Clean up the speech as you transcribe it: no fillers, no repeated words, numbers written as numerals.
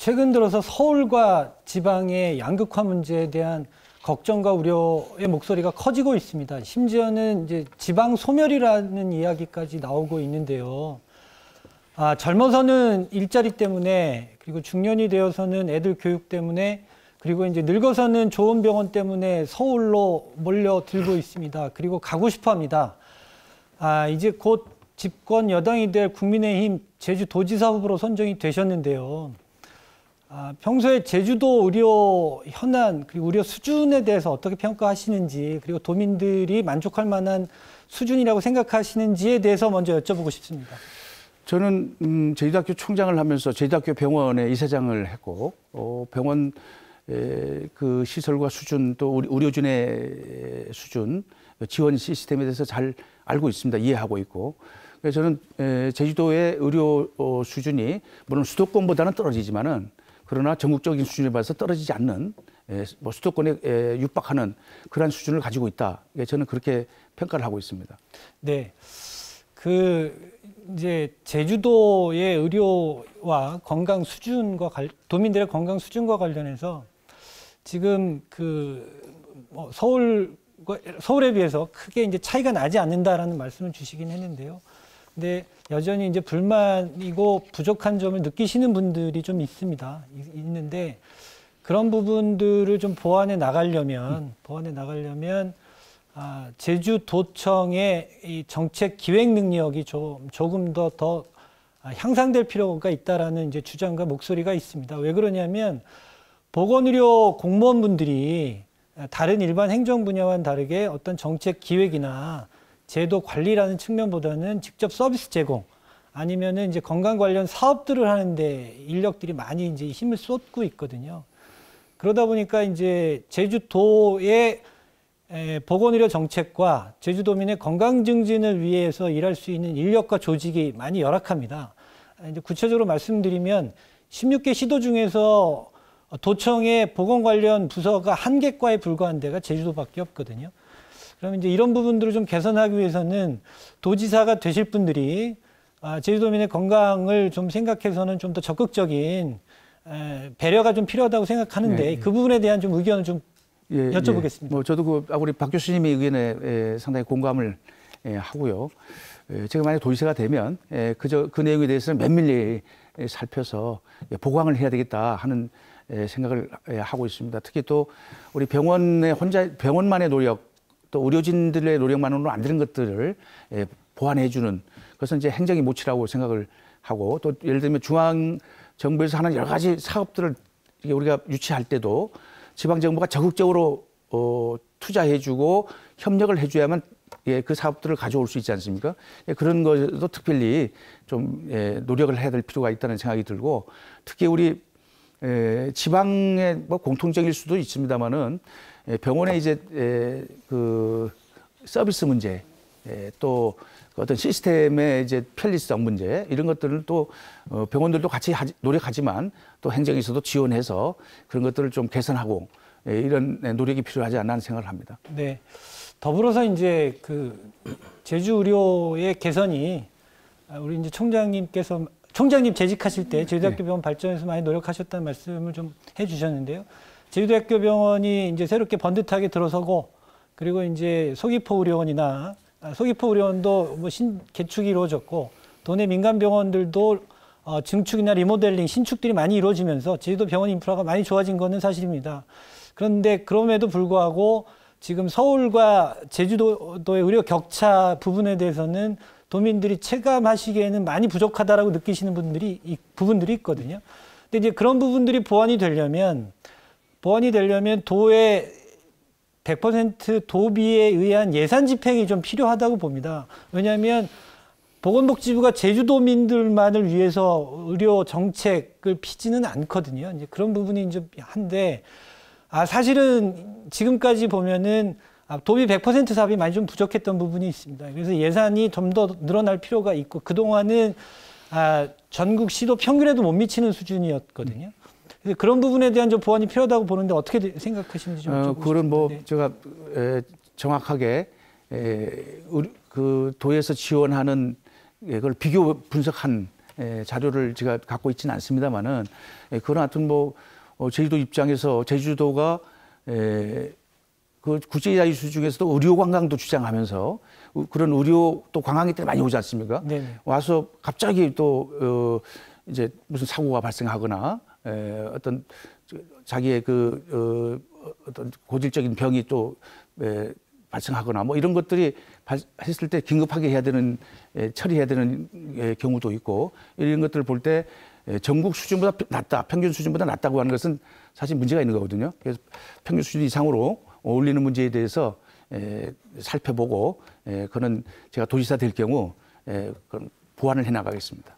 최근 들어서 서울과 지방의 양극화 문제에 대한 걱정과 우려의 목소리가 커지고 있습니다. 심지어는 이제 지방 소멸이라는 이야기까지 나오고 있는데요. 젊어서는 일자리 때문에, 그리고 중년이 되어서는 애들 교육 때문에, 그리고 이제 늙어서는 좋은 병원 때문에 서울로 몰려들고 있습니다. 그리고 가고 싶어 합니다. 이제 곧 집권 여당이 될 국민의힘 제주도지사 후보로 선정이 되셨는데요. 평소에 제주도 의료 현안, 그리고 의료 수준에 대해서 어떻게 평가하시는지, 그리고 도민들이 만족할 만한 수준이라고 생각하시는지에 대해서 먼저 여쭤보고 싶습니다. 저는 제주도학교 총장을 하면서 제주도학교 병원의 이사장을 했고, 병원 그 시설과 수준, 또 우리 의료진의 수준, 지원 시스템에 대해서 잘 알고 있습니다. 이해하고 있고. 그래서 저는 제주도의 의료 수준이 물론 수도권보다는 떨어지지만은, 그러나 전국적인 수준에 봐서 떨어지지 않는, 뭐 수도권에 육박하는 그러한 수준을 가지고 있다. 저는 그렇게 평가를 하고 있습니다. 네. 이제 제주도의 의료와 건강 수준과 도민들의 건강 수준과 관련해서 지금 서울에 비해서 크게 이제 차이가 나지 않는다라는 말씀을 주시긴 했는데요. 근데 여전히 이제 불만이고 부족한 점을 느끼시는 분들이 좀 있는데, 그런 부분들을 좀 보완해 나가려면 제주도청의 이 정책 기획 능력이 조금 더 향상될 필요가 있다라는 이제 주장과 목소리가 있습니다. 왜 그러냐면 보건의료 공무원분들이 다른 일반 행정 분야와는 다르게 어떤 정책 기획이나 제도 관리라는 측면보다는 직접 서비스 제공, 아니면은 이제 건강 관련 사업들을 하는데 인력들이 많이 이제 힘을 쏟고 있거든요. 그러다 보니까 이제 제주도의 보건의료 정책과 제주도민의 건강 증진을 위해서 일할 수 있는 인력과 조직이 많이 열악합니다. 이제 구체적으로 말씀드리면 16개 시도 중에서 도청의 보건 관련 부서가 1개과에 불과한 데가 제주도밖에 없거든요. 그럼 이제 이런 부분들을 좀 개선하기 위해서는 도지사가 되실 분들이 제주도민의 건강을 좀 생각해서는 좀 더 적극적인 배려가 좀 필요하다고 생각하는데, 그 부분에 대한 좀 의견을 좀 여쭤보겠습니다. 뭐 저도 우리 박 교수님의 의견에 상당히 공감을 하고요. 제가 만약 도지사가 되면 그 내용에 대해서는 면밀히 살펴서 보강을 해야 되겠다 하는 생각을 하고 있습니다. 특히 또 우리 병원만의 노력, 또 의료진들의 노력만으로는 안 되는 것들을 보완해주는 그것은 이제 행정의 몫이라고 생각을 하고, 또 예를 들면 중앙 정부에서 하는 여러 가지 사업들을 우리가 유치할 때도 지방 정부가 적극적으로 투자해주고 협력을 해줘야만 그 사업들을 가져올 수 있지 않습니까? 그런 것도 특별히 좀 노력을 해야 될 필요가 있다는 생각이 들고, 특히 우리 지방의 뭐 공통적일 수도 있습니다만은 병원의 이제 그 서비스 문제, 또 어떤 시스템의 이제 편리성 문제, 이런 것들을 또 병원들도 같이 노력하지만 또 행정에서도 지원해서 그런 것들을 좀 개선하고 이런 노력이 필요하지 않나 하는 생각을 합니다. 네. 더불어서 이제 제주 의료의 개선이 우리 이제 총장님 재직하실 때 제주대학교 병원 발전에서 많이 노력하셨다는 말씀을 좀 해주셨는데요. 제주대학교 병원이 이제 새롭게 번듯하게 들어서고, 그리고 이제 서귀포 의료원도 뭐 개축이 이루어졌고, 도내 민간 병원들도 증축이나 리모델링, 신축들이 많이 이루어지면서 제주도 병원 인프라가 많이 좋아진 것은 사실입니다. 그런데 그럼에도 불구하고 지금 서울과 제주도의 의료 격차 부분에 대해서는 도민들이 체감하시기에는 많이 부족하다라고 느끼시는 부분들이 있거든요. 근데 이제 그런 부분들이 보완이 되려면 도의 100% 도비에 의한 예산 집행이 좀 필요하다고 봅니다. 왜냐하면 보건복지부가 제주도민들만을 위해서 의료 정책을 피지는 않거든요. 이제 그런 부분이 좀 한데, 사실은 지금까지 보면은 도비 100% 사업이 많이 좀 부족했던 부분이 있습니다. 그래서 예산이 좀 더 늘어날 필요가 있고, 그동안은 전국 시도 평균에도 못 미치는 수준이었거든요. 그래서 그런 부분에 대한 좀 보완이 필요하다고 보는데 어떻게 생각하시는지 좀 여쭤보고 그건 뭐 싶은데. 제가 정확하게 그 도에서 지원하는 그걸 비교 분석한 자료를 제가 갖고 있지는 않습니다만은 그런 하여튼 뭐 제주도 입장에서 제주도가 그 국제자 이슈 중에서도 의료 관광도 주장하면서 그런 의료 또 관광객들이 많이 오지 않습니까? 네네. 와서 갑자기 또 이제 무슨 사고가 발생하거나 어떤 자기의 그 어떤 고질적인 병이 또 발생하거나 뭐 이런 것들이 했을 때 긴급하게 해야 되는 처리해야 되는 경우도 있고 이런 것들을 볼 때 전국 수준보다 낮다, 평균 수준보다 낮다고 하는 것은 사실 문제가 있는 거거든요. 그래서 평균 수준 이상으로 올리는 문제에 대해서 살펴보고 그는 제가 도지사 될 경우 그런 보완을 해 나가겠습니다.